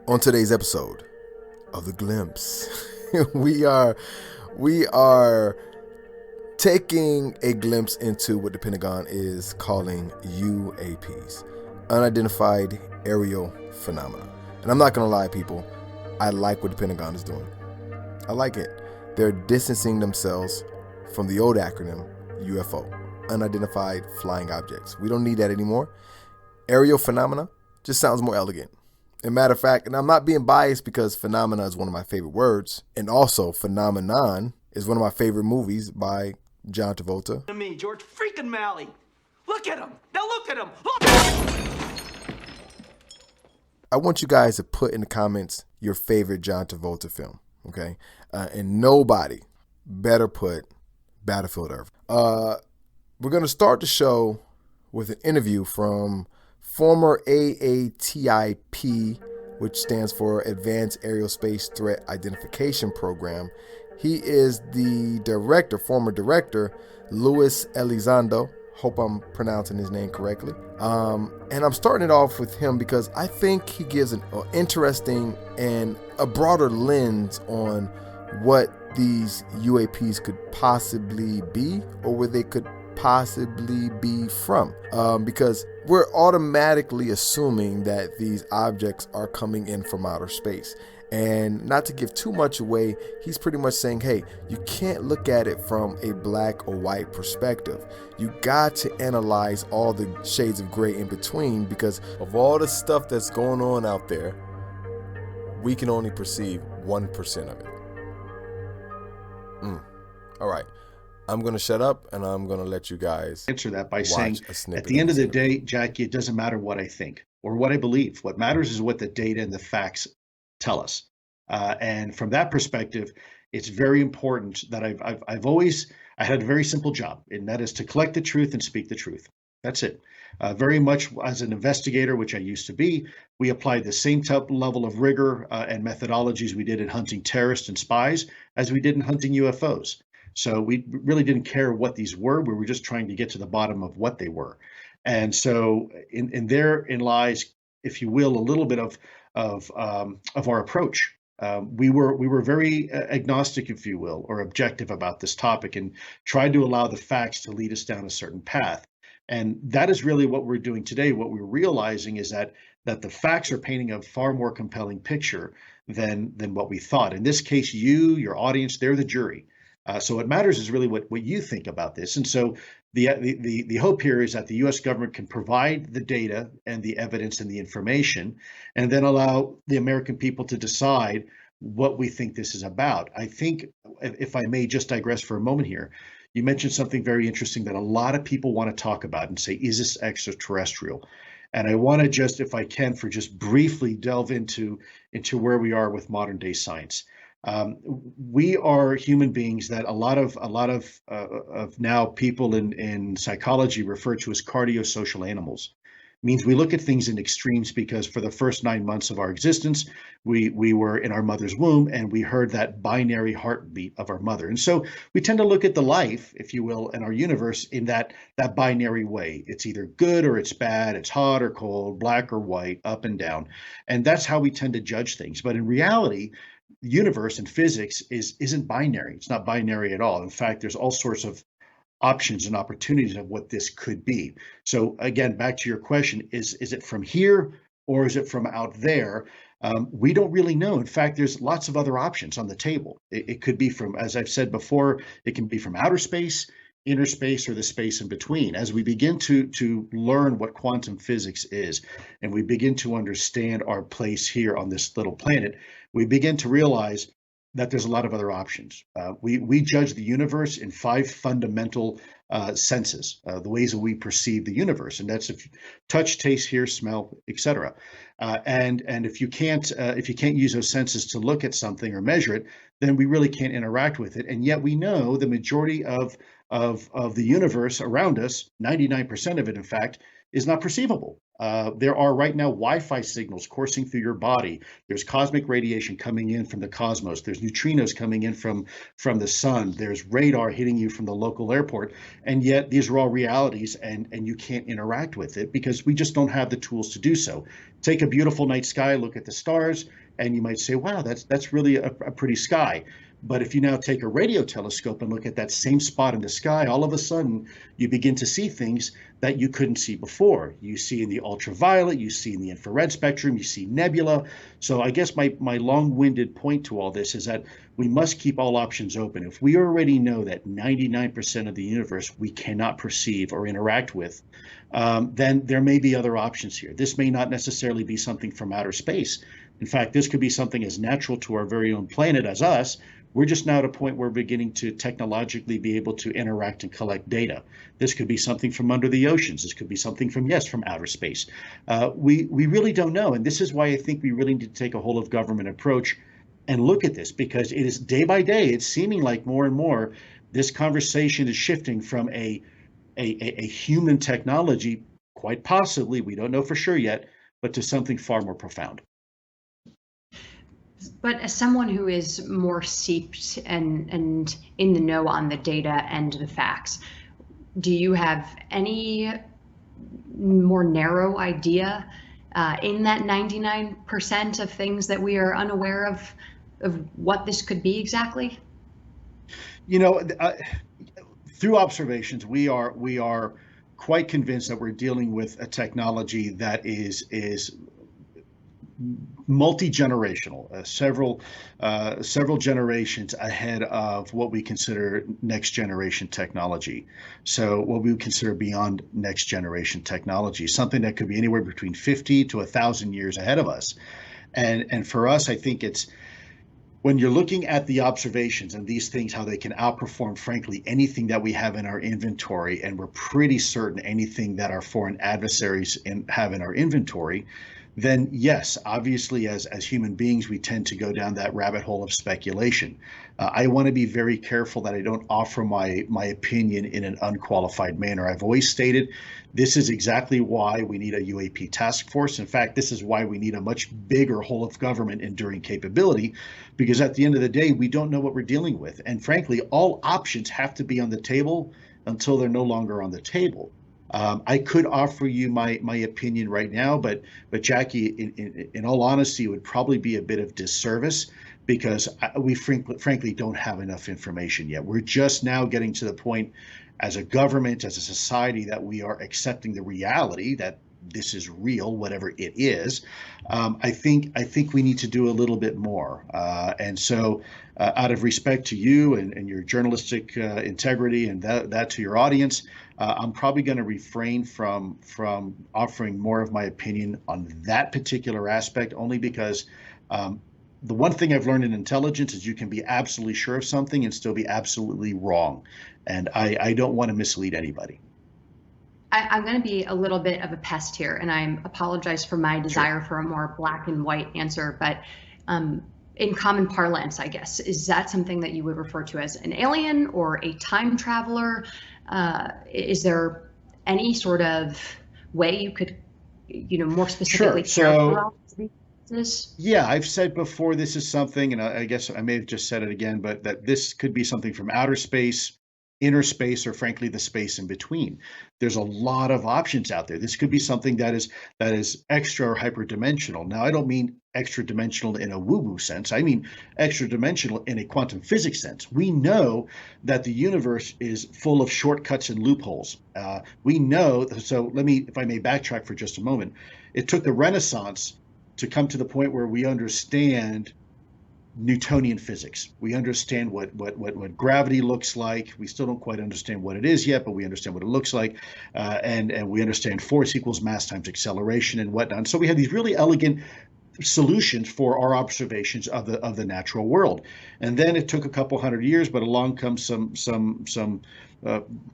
On today's episode of The Glimpse, we are taking a glimpse into what the Pentagon is calling UAPs, Unidentified Aerial Phenomena. And I'm not gonna lie, people, I like what the Pentagon is doing. I like it. They're distancing themselves from the old acronym UFO, Unidentified Flying Objects. We don't need that anymore. Aerial phenomena just sounds more elegant. As a matter of fact, and I'm not being biased because phenomena is one of my favorite words, and also Phenomenon is one of my favorite movies by John Travolta. To me, George freaking Malley. Look at him. Now look at him. Look. I want you guys to put in the comments your favorite John Travolta film, okay? And nobody better put Battlefield Earth. We're going to start the show with an interview from former AATIP, which stands for Advanced Aerospace Threat Identification Program. He is the former director, Louis Elizondo. Hope I'm pronouncing his name correctly. And I'm starting it off with him because I think he gives an interesting and a broader lens on what these UAPs could possibly be, or where they could possibly be from, because we're automatically assuming that these objects are coming in from outer space. And not to give too much away, he's pretty much saying, hey, you can't look at it from a black or white perspective. You got to analyze all the shades of gray in between, because of all the stuff that's going on out there, we can only perceive 1% of it. All right. I'm going to shut up and I'm going to let you guys answer that by saying, at the the end of the day, Jackie, it doesn't matter what I think or what I believe. What matters is what the data and the facts tell us. And from that perspective, it's very important that I had a very simple job, and that is to collect the truth and speak the truth. That's it. Very much as an investigator, which I used to be, we applied the same type level of rigor and methodologies we did in hunting terrorists and spies as we did in hunting UFOs. So we really didn't care what these were. We were just trying to get to the bottom of what they were. And so therein lies, if you will, a little bit of our approach. We were very agnostic, if you will, or objective about this topic, and tried to allow the facts to lead us down a certain path. And that is really what we're doing today. What we're realizing is that the facts are painting a far more compelling picture than what we thought. In this case, your audience, they're the jury. So what matters is really what you think about this. And so the hope here is that the U.S. government can provide the data and the evidence and the information, and then allow the American people to decide what we think this is about. I think, if I may just digress for a moment here, you mentioned something very interesting that a lot of people want to talk about and say, is this extraterrestrial? And I want to just, if I can, for just briefly delve into where we are with modern day science. We are human beings that a lot of now people in psychology refer to as cardiosocial animals. It means we look at things in extremes, because for the first 9 months of our existence, we were in our mother's womb and we heard that binary heartbeat of our mother. And so we tend to look at the life, if you will, in our universe in that binary way. It's either good or it's bad, it's hot or cold, black or white, up and down. And that's how we tend to judge things. But in reality, the universe and physics isn't binary. It's not binary at all. In fact, there's all sorts of options and opportunities of what this could be. So again, back to your question, is it from here or is it from out there? We don't really know. In fact, there's lots of other options on the table. It could be from, as I've said before, it can be from outer space, inner space, or the space in between. As we begin to learn what quantum physics is, and we begin to understand our place here on this little planet, we begin to realize that there's a lot of other options. We judge the universe in 5 fundamental senses, the ways that we perceive the universe, and that's touch, taste, hear, smell, etc. And if you can't use those senses to look at something or measure it, then we really can't interact with it. And yet we know the majority of the universe around us, 99% of it, in fact, is not perceivable. There are right now Wi-Fi signals coursing through your body. There's cosmic radiation coming in from the cosmos. There's neutrinos coming in from the sun. There's radar hitting you from the local airport. And yet these are all realities, and you can't interact with it because we just don't have the tools to do so. Take a beautiful night sky, look at the stars, and you might say, wow, that's really a pretty sky. But if you now take a radio telescope and look at that same spot in the sky, all of a sudden you begin to see things that you couldn't see before. You see in the ultraviolet, you see in the infrared spectrum, you see nebula. So I guess my long-winded point to all this is that we must keep all options open. If we already know that 99% of the universe we cannot perceive or interact with, then there may be other options here. This may not necessarily be something from outer space. In fact, this could be something as natural to our very own planet as us. We're just now at a point where we're beginning to technologically be able to interact and collect data. This could be something from under the oceans. This could be something from outer space. We really don't know. And this is why I think we really need to take a whole of government approach and look at this, because it is day by day, it's seeming like more and more this conversation is shifting from a human technology, quite possibly, we don't know for sure yet, but to something far more profound. But as someone who is more steeped and in the know on the data and the facts, do you have any more narrow idea in that 99% of things that we are unaware of what this could be exactly? You know, through observations, we are quite convinced that we're dealing with a technology that is multi-generational, several generations ahead of what we consider next generation technology. So what we would consider beyond next generation technology, something that could be anywhere between 50 to 1,000 years ahead of us. And for us, I think it's when you're looking at the observations and these things, how they can outperform, frankly, anything that we have in our inventory, and we're pretty certain anything that our foreign adversaries have in our inventory, then yes, obviously, as human beings, we tend to go down that rabbit hole of speculation. I want to be very careful that I don't offer my opinion in an unqualified manner. I've always stated this is exactly why we need a UAP task force. In fact, this is why we need a much bigger whole of government enduring capability, because at the end of the day, we don't know what we're dealing with. And frankly, all options have to be on the table until they're no longer on the table. I could offer you my opinion right now, but Jackie, in all honesty, it would probably be a bit of disservice, because we frankly don't have enough information yet. We're just now getting to the point as a government, as a society, that we are accepting the reality that this is real, whatever it is. I think we need to do a little bit more. And so out of respect to you and your journalistic integrity and that to your audience, I'm probably going to refrain from offering more of my opinion on that particular aspect, only because the one thing I've learned in intelligence is you can be absolutely sure of something and still be absolutely wrong. And I don't want to mislead anybody. I'm going to be a little bit of a pest here, and I apologize for my desire for a more black and white answer, but in common parlance, I guess, is that something that you would refer to as an alien or a time traveler? Is there any sort of way you could, more specifically characterize this? Yeah, I've said before, this is something, and I guess I may have just said it again, but that this could be something from outer space, inner space, or frankly, the space in between. There's a lot of options out there. This could be something that is extra or hyperdimensional. Now, I don't mean extra dimensional in a woo-woo sense. I mean extra dimensional in a quantum physics sense. We know that the universe is full of shortcuts and loopholes. We know, so if I may backtrack for just a moment, it took the Renaissance to come to the point where we understand Newtonian physics. We understand what gravity looks like. We still don't quite understand what it is yet, but we understand what it looks like, and we understand force equals mass times acceleration and whatnot. So we have these really elegant solutions for our observations of the natural world. And then it took a couple hundred years, but along comes some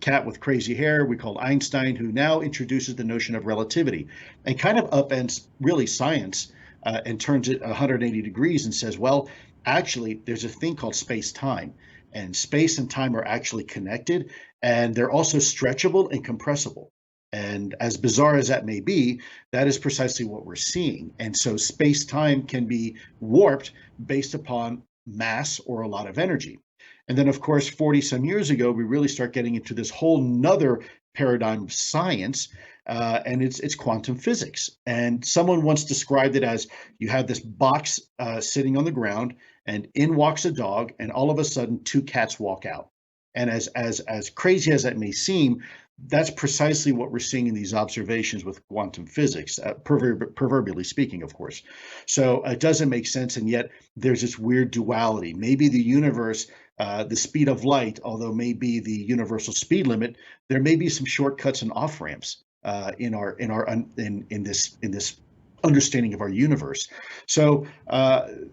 cat with crazy hair we call Einstein, who now introduces the notion of relativity and kind of upends really science and turns it 180 degrees and says, well, actually, there's a thing called space-time, and space and time are actually connected, and they're also stretchable and compressible. And as bizarre as that may be, that is precisely what we're seeing. And so space-time can be warped based upon mass or a lot of energy. And then, of course, 40 some years ago, we really start getting into this whole nother paradigm of science, and it's quantum physics. And someone once described it as you have this box sitting on the ground, and in walks a dog, and all of a sudden, two cats walk out. And as crazy as that may seem, that's precisely what we're seeing in these observations with quantum physics, proverbially speaking, of course. So it doesn't make sense, and yet there's this weird duality. Maybe the universe, the speed of light, although may be the universal speed limit, there may be some shortcuts and off ramps in this understanding of our universe. So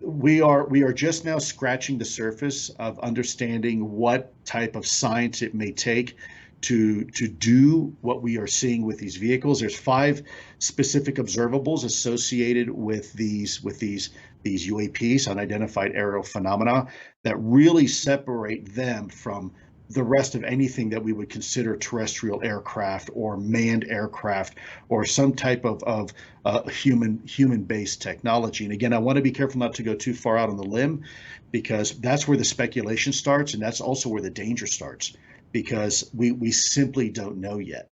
we are just now scratching the surface of understanding what type of science it may take to do what we are seeing with these vehicles. There's 5 specific observables associated with these UAPs, unidentified aerial phenomena, that really separate them from the rest of anything that we would consider terrestrial aircraft or manned aircraft or some type of human-based technology. And again, I want to be careful not to go too far out on the limb, because that's where the speculation starts, and that's also where the danger starts, because we simply don't know yet.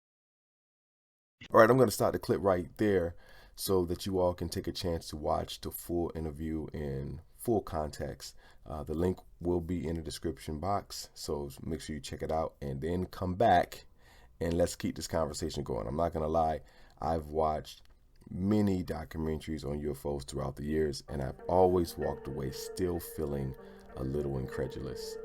All right, I'm going to start the clip right there so that you all can take a chance to watch the full interview in full context. The link will be in the description box, so make sure you check it out and then come back and let's keep this conversation going. I'm not going to lie, I've watched many documentaries on UFOs throughout the years, and I've always walked away still feeling a little incredulous,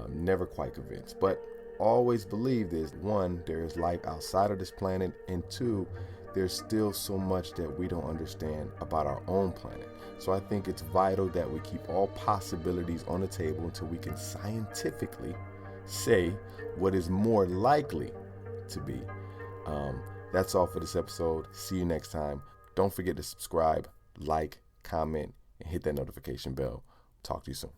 never quite convinced, but always believe there's, 1, there is life outside of this planet, and 2, there's still so much that we don't understand about our own planet. So I think it's vital that we keep all possibilities on the table until we can scientifically say what is more likely to be. That's all for this episode. See you next time. Don't forget to subscribe, like, comment, and hit that notification bell. Talk to you soon.